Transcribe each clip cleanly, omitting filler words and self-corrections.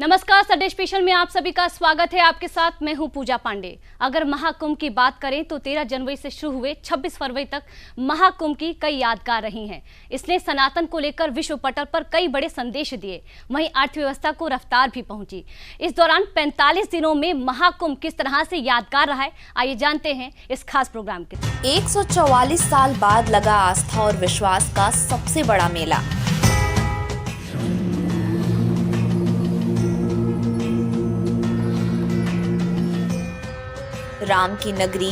नमस्कार, Sunday special में आप सभी का स्वागत है। आपके साथ मैं हूं पूजा पांडे। अगर महाकुंभ की बात करें तो 13 जनवरी से शुरू हुए 26 फरवरी तक महाकुंभ की कई यादगार रही हैं। इसने सनातन को लेकर विश्व पटल पर कई बड़े संदेश दिए, वहीं अर्थव्यवस्था को रफ्तार भी पहुंची। इस दौरान 45 दिनों में महाकुंभ किस तरह से यादगार रहा है, आइए जानते हैं इस खास प्रोग्राम के। 144 साल बाद लगा आस्था और विश्वास का सबसे बड़ा मेला। राम की नगरी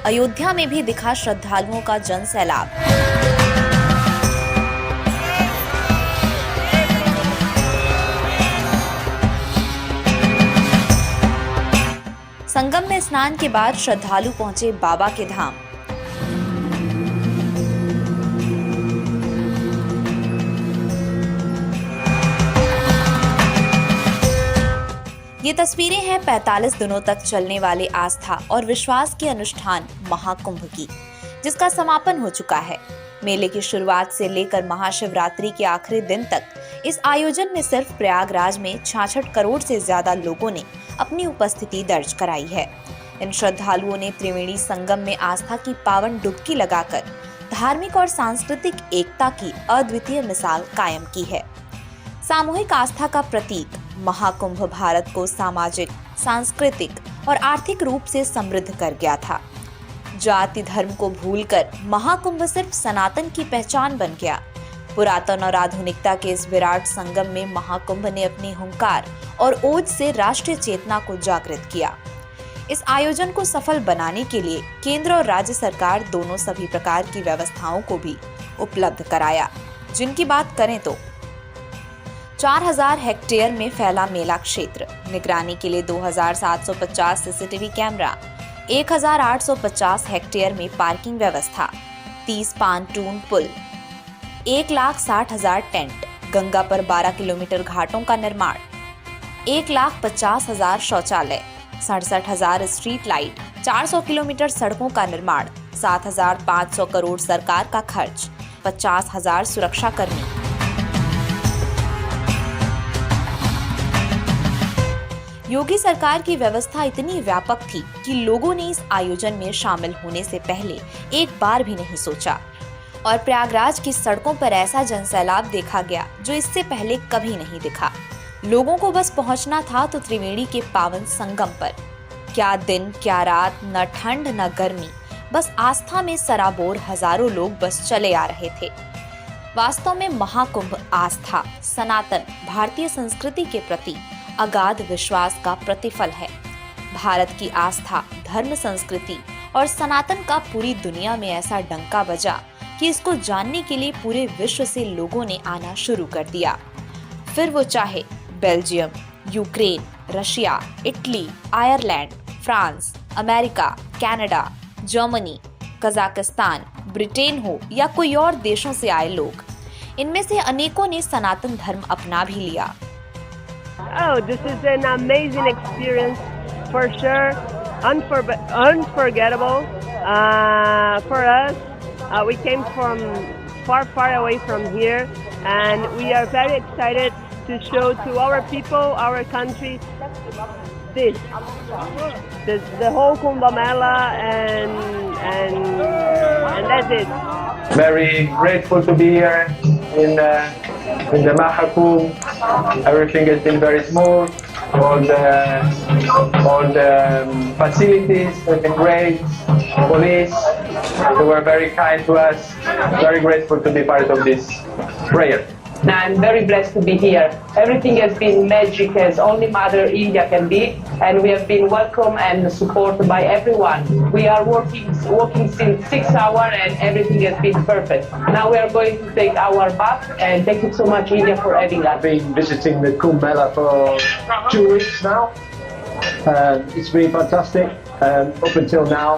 अयोध्या में भी दिखा श्रद्धालुओं का जन सैलाब। संगम में स्नान के बाद श्रद्धालु पहुंचे बाबा के धाम। ये तस्वीरें हैं 45 दिनों तक चलने वाले आस्था और विश्वास के अनुष्ठान महाकुंभ की, जिसका समापन हो चुका है। मेले की शुरुआत से लेकर महाशिवरात्रि के आखिरी दिन तक इस आयोजन में सिर्फ प्रयागराज में 66 करोड़ से ज्यादा लोगों ने अपनी उपस्थिति दर्ज कराई है। इन श्रद्धालुओं ने त्रिवेणी संगम में आस्था की पावन डुबकी लगाकर धार्मिक और सांस्कृतिक एकता की अद्वितीय मिसाल कायम की है। सामूहिक आस्था का प्रतीक महाकुंभ भारत को सामाजिक, सांस्कृतिक और आर्थिक रूप से समृद्ध कर गया था। जाति धर्म को भूलकर महाकुंभ सिर्फ सनातन की पहचान बन गया। पुरातन और आधुनिकता के इस विराट संगम में महाकुंभ ने अपनी हुंकार और ओज से राष्ट्रीय चेतना को जागृत किया। इस आयोजन को सफल बनाने के लिए केंद्र और राज्य सरकार दोनों सभी प्रकार की व्यवस्थाओं को भी उपलब्ध कराया, जिनकी बात करें तो 4000 हेक्टेयर में फैला मेला क्षेत्र, निगरानी के लिए 2750 सीसीटीवी कैमरा, 1850 हेक्टेयर में पार्किंग व्यवस्था, 30 पानटून पुल, 1,60,000 टेंट, गंगा पर 12 किलोमीटर घाटों का निर्माण, 1,50,000 शौचालय, 67,000 स्ट्रीट लाइट, 400 किलोमीटर सड़कों का निर्माण, 7,500 करोड़ सरकार का खर्च, 50,000 सुरक्षा कर्मी। योगी सरकार की व्यवस्था इतनी व्यापक थी कि लोगों ने इस आयोजन में शामिल होने से पहले एक बार भी नहीं सोचा, और प्रयागराज की सड़कों पर ऐसा जनसैलाब देखा गया जो इससे पहले कभी नहीं दिखा। लोगों को बस पहुंचना था तो त्रिवेणी के पावन संगम पर। क्या दिन क्या रात, न ठंड न गर्मी, बस आस्था में सराबोर हजारों लोग बस चले आ रहे थे। वास्तव में महाकुंभ आस्था, सनातन भारतीय संस्कृति के प्रति अगाध विश्वास का प्रतिफल है। भारत की आस्था, धर्म, संस्कृति और सनातन का पूरी दुनिया में ऐसा डंका बजा कि इसको जानने के लिए पूरे विश्व से लोगों ने आना शुरू कर दिया। फिर वो चाहे Belgium, Ukraine, Russia, Italy, Ireland, France, America, Canada, Germany, Kazakhstan, Britain हो या कोई और देशों से आए लोग, इनमें से अनेकों ने सनातन धर्म अपना भी लिया। Oh, this is an amazing experience for sure, unforgettable for us. We came from far away from here, and we are very excited to show to our people, our country, this the whole Kumbh Mela, and that's it. Very grateful to be here in the Mahakumbh. Everything has been very smooth. All the facilities have been great. Police, they were very kind to us. Very grateful to be part of this prayer. I'm very blessed to be here. Everything has been magic as only Mother India can be, and we have been welcomed and supported by everyone. We are working since 6 hours and everything has been perfect. Now we are going to take our bath, and thank you so much India for having us. I've been visiting the Kumbh Mela for 2 weeks now. It's been fantastic up until now.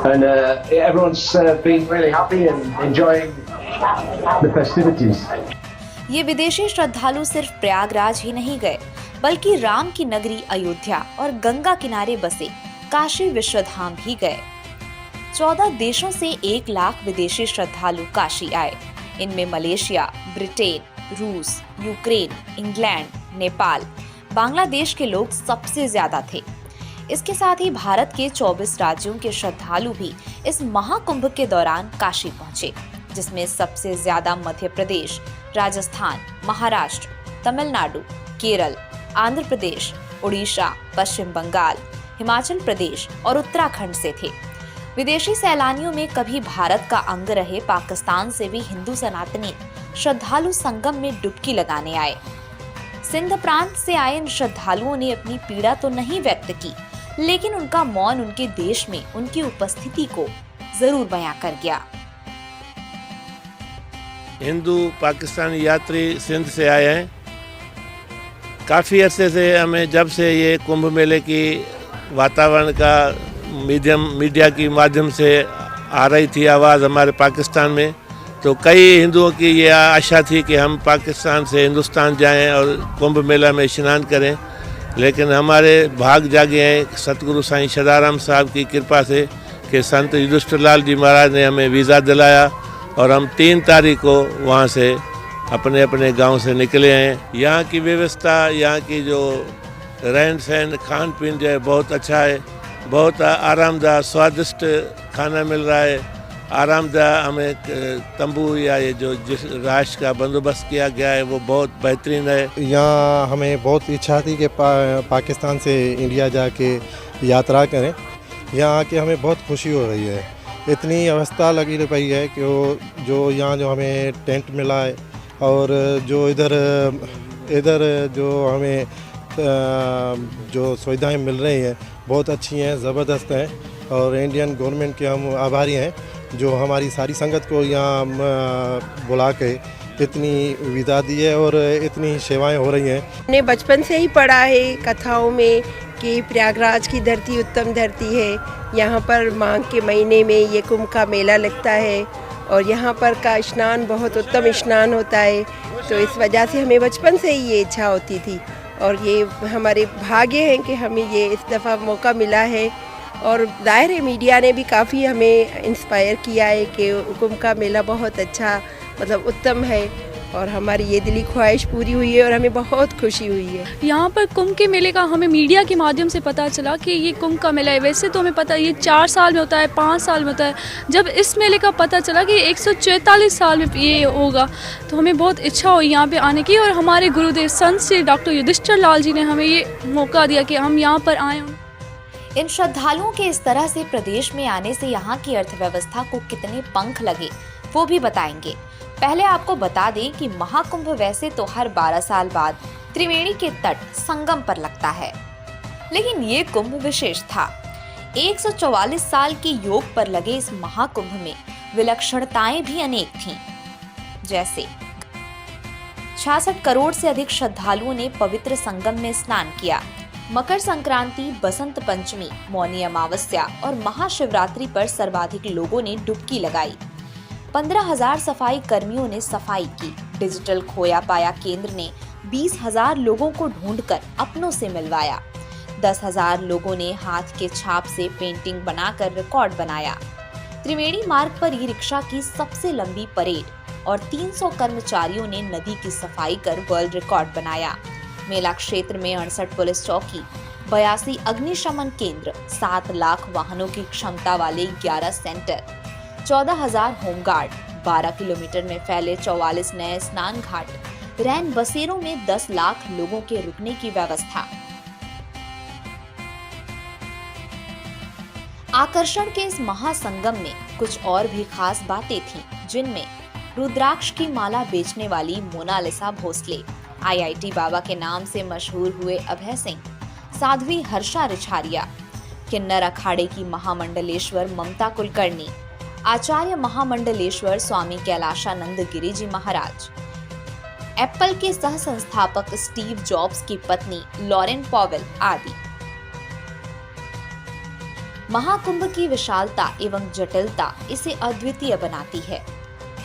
And everyone's been really happy and enjoying the festivities. ये विदेशी श्रद्धालु सिर्फ प्रयागराज ही नहीं गए, बल्कि राम की नगरी अयोध्या और गंगा किनारे बसे काशी विश्वधाम भी गए। 14 देशों से 1 लाख विदेशी श्रद्धालु काशी आए। इनमें मलेशिया, ब्रिटेन, रूस, यूक्रेन, इंग्लैंड, नेपाल, बांग्लादेश के लोग सबसे ज्यादा थे। इसके साथ ही भारत के 24 राज्यों के श्रद्धालु भी इस महाकुंभ के दौरान काशी पहुंचे, जिसमें सबसे ज्यादा मध्य प्रदेश, राजस्थान, महाराष्ट्र, तमिलनाडु, केरल, आंध्र प्रदेश, उड़ीसा, पश्चिम बंगाल, हिमाचल प्रदेश और उत्तराखंड से थे। विदेशी सैलानियों में कभी भारत का अंग रहे पाकिस्तान से भी हिंदू सनातनी श्रद्धालु संगम में डुबकी लगाने आए। सिंध प्रांत से आए इन श्रद्धालुओं ने अपनी पीड़ा तो नहीं व्यक्त की, लेकिन उनका मौन उनके देश में उनकी उपस्थिति को जरूर बयां कर गया। हिंदू पाकिस्तानी यात्री सिंध से आए हैं। काफ़ी अरसे से हमें, जब से ये कुंभ मेले की वातावरण का मीडिया की माध्यम से आ रही थी आवाज़ हमारे पाकिस्तान में, तो कई हिंदुओं की ये आशा थी कि हम पाकिस्तान से हिंदुस्तान जाएं और कुंभ मेला में स्नान करें। लेकिन हमारे भाग जागे हैं सतगुरु साईं सदाराम साहब की कृपा से कि संत युधिष्ठिर लाल जी महाराज ने हमें वीज़ा दिलाया और हम 3 तारीख को वहाँ से अपने अपने गांव से निकले हैं। यहाँ की व्यवस्था, यहाँ की जो रहन सहन, खान पीन जो है बहुत अच्छा है, बहुत आरामदायक स्वादिष्ट खाना मिल रहा है। आरामदायक हमें तंबू या ये जो जिस राश का बंदोबस्त किया गया है वो बहुत बेहतरीन है। यहाँ हमें बहुत इच्छा थी कि पाकिस्तान से इंडिया जाके यात्रा करें। यहाँ आके हमें बहुत खुशी हो रही है। इतनी अवस्था लगी रही है कि वो जो यहाँ जो हमें टेंट मिला है और जो इधर जो हमें जो सुविधाएं मिल रही हैं बहुत अच्छी हैं, ज़बरदस्त हैं। और इंडियन गवर्नमेंट के हम आभारी हैं जो हमारी सारी संगत को यहाँ बुला के इतनी विदा दी है और इतनी सेवाएं हो रही हैं। हमने बचपन से ही पढ़ा है कथाओं में कि प्रयागराज की धरती उत्तम धरती है। यहाँ पर माघ के महीने में ये कुंभ का मेला लगता है और यहाँ पर का स्नान बहुत उत्तम स्नान होता है। तो इस वजह से हमें बचपन से ही ये इच्छा होती थी और ये हमारे भाग्य हैं कि हमें ये इस दफ़ा मौका मिला है। और जाहिर है मीडिया ने भी काफ़ी हमें इंस्पायर किया है कि कुंभ का मेला बहुत अच्छा मतलब उत्तम है और हमारी ये दिली ख्वाहिश पूरी हुई है और हमें बहुत खुशी हुई है। यहाँ पर कुंभ के मेले का हमें मीडिया के माध्यम से पता चला कि ये कुंभ का मेला है। वैसे तो हमें पता ये 4 साल में होता है, 5 साल में होता है। जब इस मेले का पता चला कि 144 साल में ये होगा तो हमें बहुत इच्छा हुई यहाँ पे आने की और हमारे गुरुदेव संत श्री डॉक्टर युधिष्ठिर लाल जी ने हमें ये मौका दिया कि हम यहाँ पर आएँ। इन श्रद्धालुओं के इस तरह से प्रदेश में आने से यहाँ की अर्थव्यवस्था को कितने पंख लगे वो भी बताएंगे। पहले आपको बता दें कि महाकुंभ वैसे तो हर 12 साल बाद त्रिवेणी के तट संगम पर लगता है, लेकिन ये कुंभ विशेष था। 144 साल के योग पर लगे इस महाकुंभ में विलक्षणताएं भी अनेक थीं। जैसे 66 करोड़ से अधिक श्रद्धालुओं ने पवित्र संगम में स्नान किया। मकर संक्रांति, बसंत पंचमी, मौनी अमावस्या और महाशिवरात्रि पर सर्वाधिक लोगों ने डुबकी लगाई। 15,000 सफाई कर्मियों ने सफाई की। डिजिटल खोया पाया केंद्र ने 20,000 लोगों को ढूंढकर अपनों से मिलवाया। 10,000 लोगों ने हाथ के छाप से पेंटिंग बनाकर रिकॉर्ड बनाया। त्रिवेणी मार्ग पर ई रिक्शा की सबसे लंबी परेड और 300 कर्मचारियों ने नदी की सफाई कर वर्ल्ड रिकॉर्ड बनाया। मेला क्षेत्र में 68 पुलिस चौकी, 82 अग्निशमन केंद्र, 7 लाख वाहनों की क्षमता वाले 11 सेंटर, 14,000 होमगार्ड, 12 किलोमीटर में फैले 44 नए स्नान घाट, रैन बसेरों में 10 लाख लोगों के रुकने की व्यवस्था। आकर्षण के इस महासंगम में कुछ और भी खास बातें थीं, जिनमें रुद्राक्ष की माला बेचने वाली मोनालिसा भोसले, IIT बाबा के नाम से मशहूर हुए अभय सिंह, साध्वी हर्षा रिछारिया, किन्नर अखाड़े की महामंडलेश्वर ममता कुलकर्णी, आचार्य महामंडलेश्वर स्वामी कैलाशानंद गिरी जी महाराज, एप्पल के सह संस्थापक स्टीव जॉब्स की पत्नी लॉरेन पॉवेल आदि। महाकुंभ की विशालता एवं जटिलता इसे अद्वितीय बनाती है।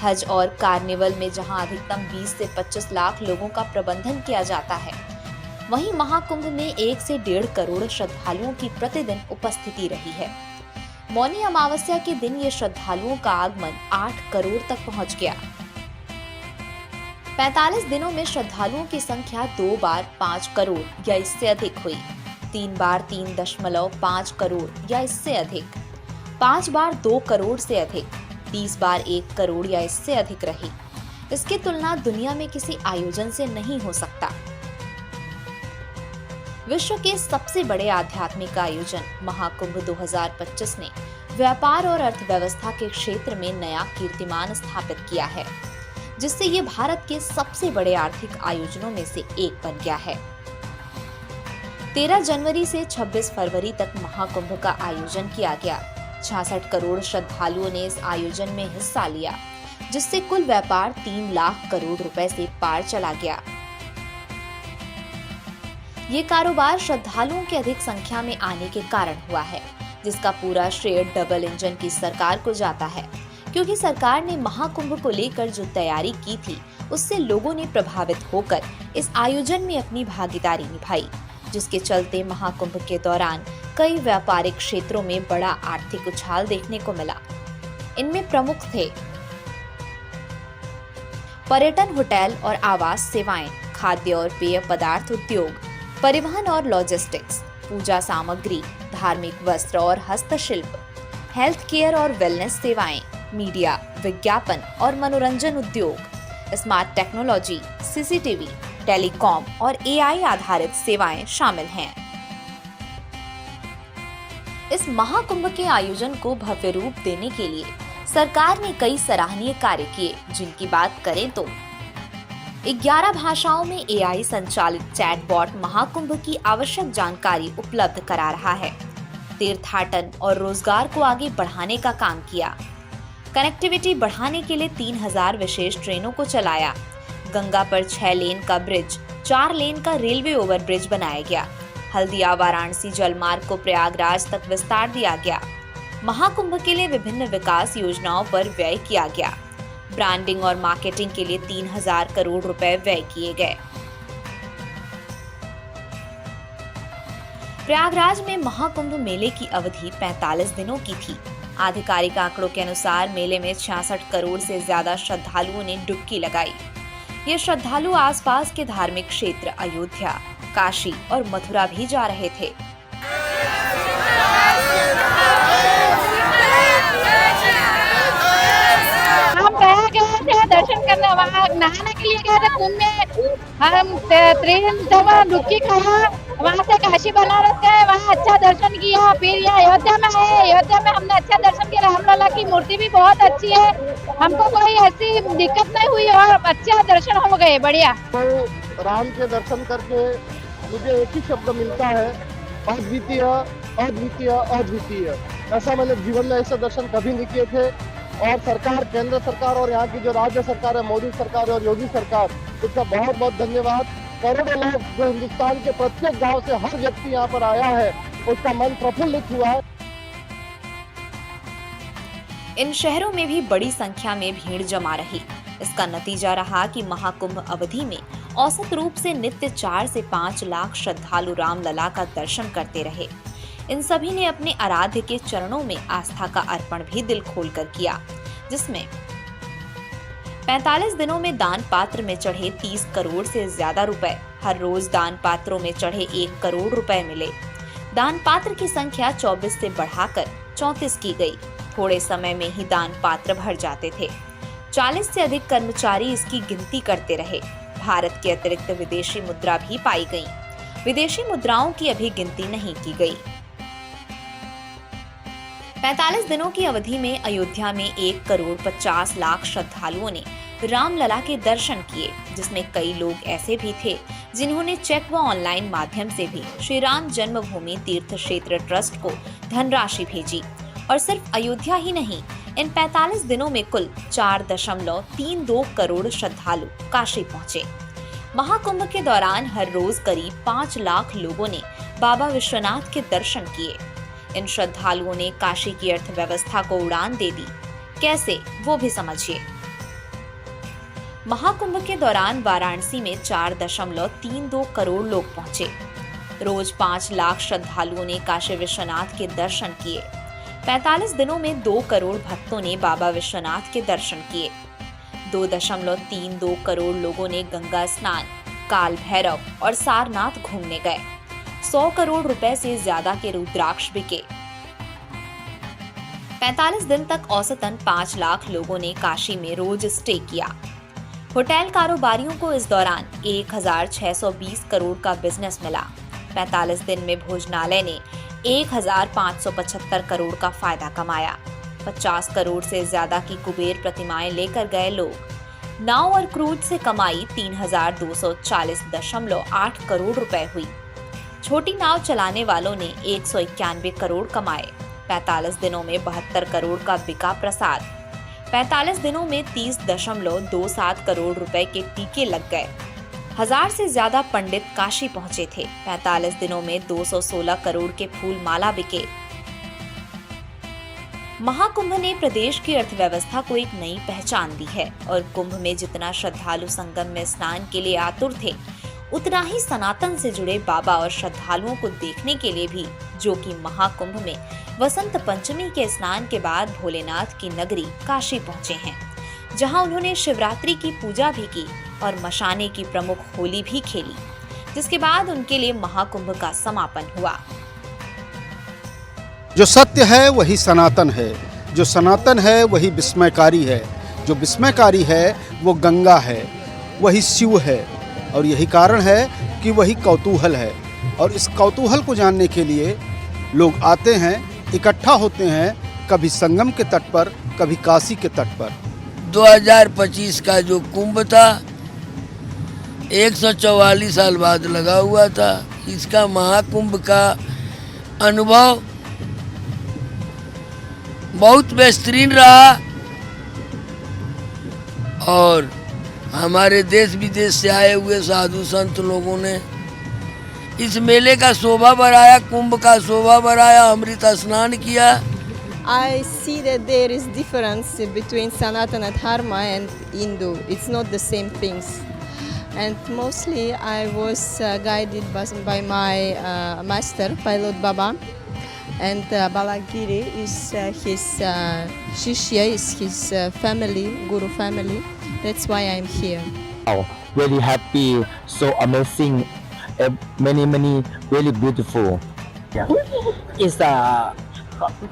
हज और कार्निवल में जहां अधिकतम 20 से 25 लाख लोगों का प्रबंधन किया जाता है, वहीं महाकुंभ में 1 से 1.5 करोड़ श्रद्धालुओं की प्रतिदिन उपस्थिति रही है। मौनी अमावस्या के दिन ये श्रद्धालुओं का आगमन 8 करोड़ तक पहुंच गया। 45 दिनों में श्रद्धालुओं की संख्या 2 बार 5 करोड़ या इससे अधिक हुई, 3 बार 3.5 करोड़ या इससे अधिक, 5 बार 2 करोड़ से अधिक, 30 बार 1 करोड़ या इससे अधिक रही। इसकी तुलना दुनिया में किसी आयोजन से नहीं हो सकता। विश्व के सबसे बड़े आध्यात्मिक आयोजन महाकुंभ 2025 ने व्यापार और अर्थव्यवस्था के क्षेत्र में नया कीर्तिमान स्थापित किया है, जिससे ये भारत के सबसे बड़े आर्थिक आयोजनों में से एक बन गया है। 13 जनवरी से 26 फरवरी तक महाकुंभ का आयोजन किया गया। 66 करोड़ श्रद्धालुओं ने इस आयोजन में हिस्सा लिया, जिससे कुल व्यापार 3 लाख करोड़ रुपए से पार चला गया। ये कारोबार श्रद्धालुओं की अधिक संख्या में आने के कारण हुआ है, जिसका पूरा श्रेय डबल इंजन की सरकार को जाता है, क्योंकि सरकार ने महाकुंभ को लेकर जो तैयारी की थी, उससे लोगों ने प्रभावित होकर इस आयोजन में अपनी भागीदारी निभाई, जिसके चलते महाकुंभ के दौरान कई व्यापारिक क्षेत्रों में बड़ा आर्थिक उछाल देखने को मिला। इनमें प्रमुख थे पर्यटन, होटल और आवास सेवाएं, खाद्य और पेय पदार्थ उद्योग, परिवहन और लॉजिस्टिक्स, पूजा सामग्री, धार्मिक वस्त्र और हस्तशिल्प, हेल्थ केयर और वेलनेस सेवाएं, मीडिया, विज्ञापन और मनोरंजन उद्योग, स्मार्ट टेक्नोलॉजी, सीसीटीवी, टेलीकॉम और एआई आधारित सेवाएं शामिल हैं। इस महाकुंभ के आयोजन को भव्य रूप देने के लिए सरकार ने कई सराहनीय कार्य किए, जिनकी बात करें तो 11 भाषाओं में एआई संचालित चैटबॉट महाकुंभ की आवश्यक जानकारी उपलब्ध करा रहा है। तीर्थाटन और रोजगार को आगे बढ़ाने का काम किया। कनेक्टिविटी बढ़ाने के लिए 3000 विशेष ट्रेनों को चलाया। गंगा पर 6 लेन का ब्रिज, 4 लेन का रेलवे ओवरब्रिज बनाया गया। हल्दिया वाराणसी जलमार्ग को प्रयागराज तक विस्तार दिया गया। महाकुंभ के लिए विभिन्न विकास योजनाओं पर व्यय किया गया। ब्रांडिंग और मार्केटिंग के लिए 3000 करोड़ रुपए व्यय किए गए। प्रयागराज में महाकुंभ मेले की अवधि 45 दिनों की थी। आधिकारिक आंकड़ों के अनुसार मेले में 66 करोड़ से ज्यादा श्रद्धालुओं ने डुबकी लगाई। ये श्रद्धालु आसपास के धार्मिक क्षेत्र अयोध्या, काशी और मथुरा भी जा रहे थे। हम गए थे दर्शन करने, वहाँ नहाने के लिए गए थे कुंभ में। हम ट्रेन जब डुबकी खाया, वहाँ से काशी बनारस गए, वहाँ अच्छा दर्शन किया। फिर यहाँ अयोध्या में आए, अयोध्या में हमने अच्छा दर्शन किया। रामलला की मूर्ति भी बहुत अच्छी है, हमको कोई ऐसी दिक्कत नहीं हुई और अच्छा दर्शन हो गए, बढ़िया। तो राम के दर्शन करके मुझे एक ही शब्द मिलता है, अद्वितीय अद्वितीय अद्वितीय। ऐसा मैंने जीवन में ऐसा दर्शन कभी नहीं किए थे। और सरकार, केंद्र सरकार और यहाँ की जो राज्य सरकार है, मोदी सरकार और योगी सरकार, उसका बहुत बहुत धन्यवाद। करोड़ों लोग जो हिंदुस्तान के प्रत्येक गांव से हर व्यक्ति यहाँ पर आया है, उसका मन प्रफुल्लित हुआ है। इन शहरों में भी बड़ी संख्या में भीड़ जमा रही। इसका नतीजा रहा कि महाकुंभ अवधि में औसत रूप से नित्य 4 से 5 लाख श्रद्धालु रामलला का दर्शन करते रहे। इन सभी ने अपने आराध्य के चरणों में आस्था का अर्पण भी दिल खोलकर किया, जिसमें 45 दिनों में दान पात्र में चढ़े 30 करोड़ से ज्यादा रुपए, हर रोज दान पात्रों में चढ़े 1 करोड़ रुपए मिले। दान पात्र की संख्या 24 से बढ़ाकर 34 की गई। थोड़े समय में ही दान पात्र भर जाते थे। 40 से अधिक कर्मचारी इसकी गिनती करते रहे। भारत के अतिरिक्त विदेशी मुद्रा भी पाई गई। विदेशी मुद्राओं की अभी गिनती नहीं की गई। 45 दिनों की अवधि में अयोध्या में 1 करोड़ 50 लाख श्रद्धालुओं ने रामलला के दर्शन किए, जिसमें कई लोग ऐसे भी थे जिन्होंने चेक व ऑनलाइन माध्यम से भी श्री राम जन्मभूमि तीर्थ क्षेत्र ट्रस्ट को धनराशि भेजी। और सिर्फ अयोध्या ही नहीं, इन 45 दिनों में कुल 4.32 करोड़ श्रद्धालु काशी पहुंचे। महाकुंभ के दौरान हर रोज करीब 5 लाख लोगों ने बाबा विश्वनाथ के दर्शन किए। इन श्रद्धालुओं ने काशी की अर्थव्यवस्था को उड़ान दे दी। कैसे, वो भी समझिए। महाकुंभ के दौरान वाराणसी में 4.32 करोड़ लोग पहुंचे। रोज 5 लाख श्रद्धालुओं ने काशी विश्वनाथ के दर्शन किए। 45 दिनों में 2 करोड़ भक्तों ने बाबा विश्वनाथ के दर्शन किए। 2.32 करोड़ लोगों ने गंगा स्नान, काल भैरव और सारनाथ घूमने गए। 100 करोड़ रुपए से ज्यादा के रुद्राक्ष बिके। 45 दिन तक औसतन 5 लाख लोगों ने काशी में रोज स्टे किया। होटल कारोबारियों को इस दौरान 1620 करोड़ का बिजनेस मिला। 45 दिन में भोजनालय ने 1575 करोड़ का फायदा कमाया। 50 करोड़ से ज्यादा की कुबेर प्रतिमाएं लेकर गए लोग। नाव और क्रूज से कमाई 3240.8 करोड़ रुपए हुई। छोटी नाव चलाने वालों ने 191 करोड़ कमाए। 45 दिनों में 72 करोड़ का बिका प्रसाद। 45 दिनों में 30.27 करोड़ रुपए के टीके लग गए। 1000 से ज्यादा पंडित काशी पहुंचे थे। 45 दिनों में 216 करोड़ के फूल माला बिके। महाकुंभ ने प्रदेश की अर्थव्यवस्था को एक नई पहचान दी है और कुंभ में जितना श्रद्धालु संगम में स्नान के लिए आतुर थे, उतना ही सनातन से जुड़े बाबा और श्रद्धालुओं को देखने के लिए भी, जो कि महाकुंभ में वसंत पंचमी के स्नान के बाद भोलेनाथ की नगरी काशी पहुंचे हैं, जहां उन्होंने शिवरात्रि की पूजा भी की और मशाने की प्रमुख होली भी खेली, जिसके बाद उनके लिए महाकुंभ का समापन हुआ। जो सत्य है वही सनातन है, जो सनातन है वही विस्मयकारी है, जो विस्मयकारी है वो गंगा है, वही शिव है और यही कारण है कि वही कौतूहल है। और इस कौतूहल को जानने के लिए लोग आते हैं, इकट्ठा होते हैं, कभी संगम के तट पर, कभी काशी के तट पर। 2025 का जो कुंभ था 144 साल बाद लगा हुआ था। इसका महाकुंभ का अनुभव बहुत बेहतरीन रहा और हमारे देश विदेश से आए हुए साधु संत लोगों ने इस मेले का शोभा बढ़ाया, कुंभ का शोभा बढ़ाया, अमृत स्नान किया। I see that there is difference between Sanatana Dharma and Hindu. It's not the same things. And mostly I was guided by my master, Pilot Baba. And Balagiri is his Shishya, is his family, Guru family. That's why I'm here. Oh, very happy, so amazing, many really beautiful. Yeah. It's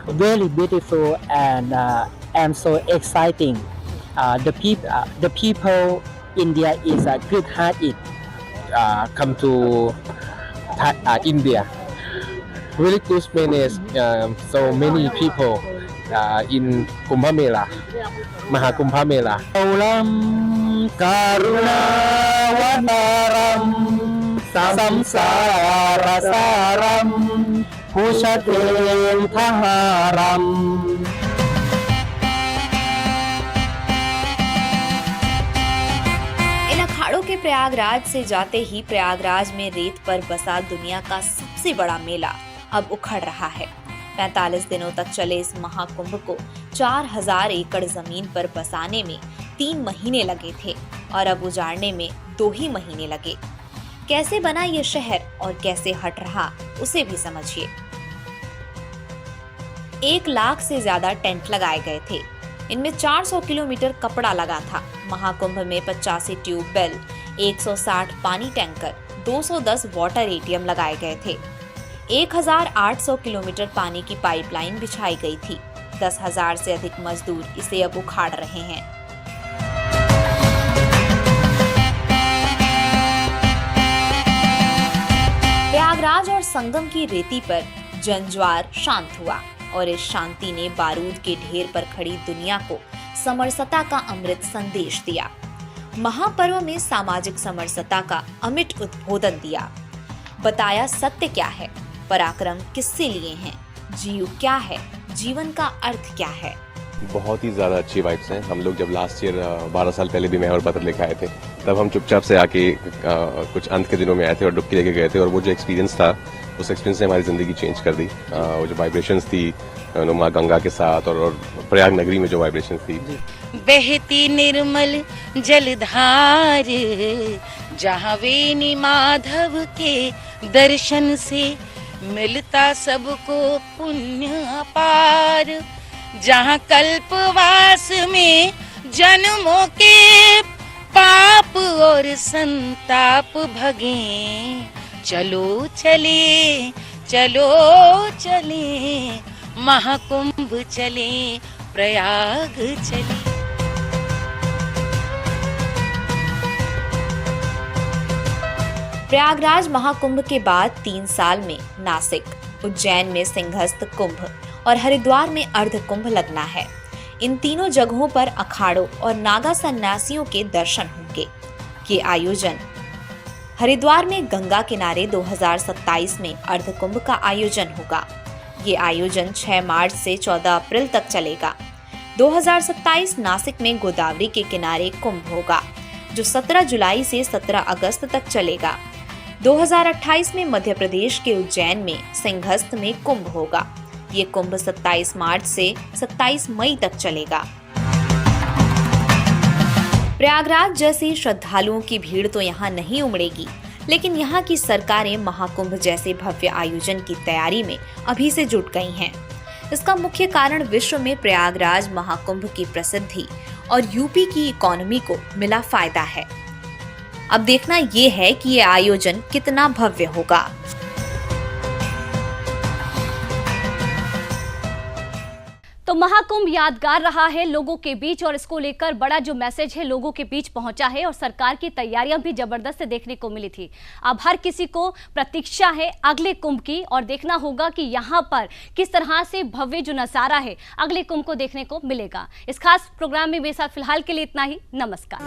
very beautiful and so exciting. The people India is a good hearted. Come to India. Really good manage. So many people in Kumbh Mela, Mahakumbh Mela. Olam Karunawataram Samsara Saram Pushatem Thaharam. इन अखाड़ों के प्रयागराज से जाते ही प्रयागराज में रेत पर बसा दुनिया का सबसे बड़ा मेला अब उखड़ रहा है। 45 दिनों तक चले इस महाकुंभ को 4000 एकड़ जमीन पर बसाने में 3 महीने लगे थे और अब उजाड़ने में 2 ही महीने लगे। कैसे बना ये शहर और कैसे हट रहा, उसे भी समझिए। 1 लाख से ज्यादा टेंट लगाए गए थे। इनमें 400 किलोमीटर कपड़ा लगा था। महाकुंभ में 85 ट्यूबवेल, 160 पानी टैंकर, 210 वाटर एटीएम लगाए गए थे। 1800 किलोमीटर पानी की पाइपलाइन बिछाई गई थी। 10,000 से अधिक मजदूर इसे अब उखाड़ रहे हैं। प्रयागराज और संगम की रेती पर जनज्वार शांत हुआ और इस शांति ने बारूद के ढेर पर खड़ी दुनिया को समरसता का अमृत संदेश दिया। महापर्व में सामाजिक समरसता का अमिट उद्बोधन दिया। बताया सत्य क्या है, पराक्रम किससे लिए हैं, जीव क्या है, जीवन का अर्थ क्या है। बहुत ही ज़्यादा अच्छी वाइब्स हैं। हम लोग जब लास्ट ईयर 12 साल पहले भी मैं और पत्र लेकर आए थे, तब हम चुपचाप से आके कुछ अंत के दिनों में आए थे और डुबकी लेके गए थे, और वो जो एक्सपीरियंस था, उस एक्सपीरियंस ने हमारी ज़िंदगी चेंज कर दी। वो जो वाइब्रेशंस थी माँ गंगा के साथ और प्रयाग नगरी में जो वाइब्रेशंस थी। बहती निर्मल जलधार जहाँ वेणी माधव के दर्शन से मिलता सबको पुण्य अपार, जहाँ कल्पवास में जन्मों के पाप और संताप भगे, चलो चले चलो चले, महाकुंभ चले, प्रयाग चले। प्रयागराज महाकुंभ के बाद 3 साल में नासिक, उज्जैन में सिंहस्थ कुंभ और हरिद्वार में अर्ध कुंभ लगना है। इन तीनों जगहों पर अखाड़ों और नागा सन्यासियों के दर्शन होंगे। ये आयोजन हरिद्वार में गंगा किनारे 2027 में अर्ध कुंभ का आयोजन होगा। ये आयोजन 6 मार्च से 14 अप्रैल तक चलेगा। 2027 नासिक में गोदावरी के किनारे कुंभ होगा, जो 17 जुलाई से 17 अगस्त तक चलेगा। 2028 में मध्य प्रदेश के उज्जैन में सिंहस्थ में कुंभ होगा। ये कुंभ 27 मार्च से 27 मई तक चलेगा। प्रयागराज जैसी श्रद्धालुओं की भीड़ तो यहाँ नहीं उमड़ेगी, लेकिन यहाँ की सरकारें महाकुंभ जैसे भव्य आयोजन की तैयारी में अभी से जुट गई हैं। इसका मुख्य कारण विश्व में प्रयागराज महाकुंभ की प्रसिद्धि और यूपी की इकोनॉमी को मिला फायदा है। अब देखना ये है कि ये आयोजन कितना भव्य होगा। तो महाकुंभ यादगार रहा है लोगों के बीच और इसको लेकर बड़ा जो मैसेज है लोगों के बीच पहुंचा है और सरकार की तैयारियां भी जबरदस्त देखने को मिली थी। अब हर किसी को प्रतीक्षा है अगले कुंभ की और देखना होगा कि यहां पर किस तरह से भव्य जो नजारा है अगले कुंभ को देखने को मिलेगा। इस खास प्रोग्राम में मेरे साथ फिलहाल के लिए इतना ही। नमस्कार।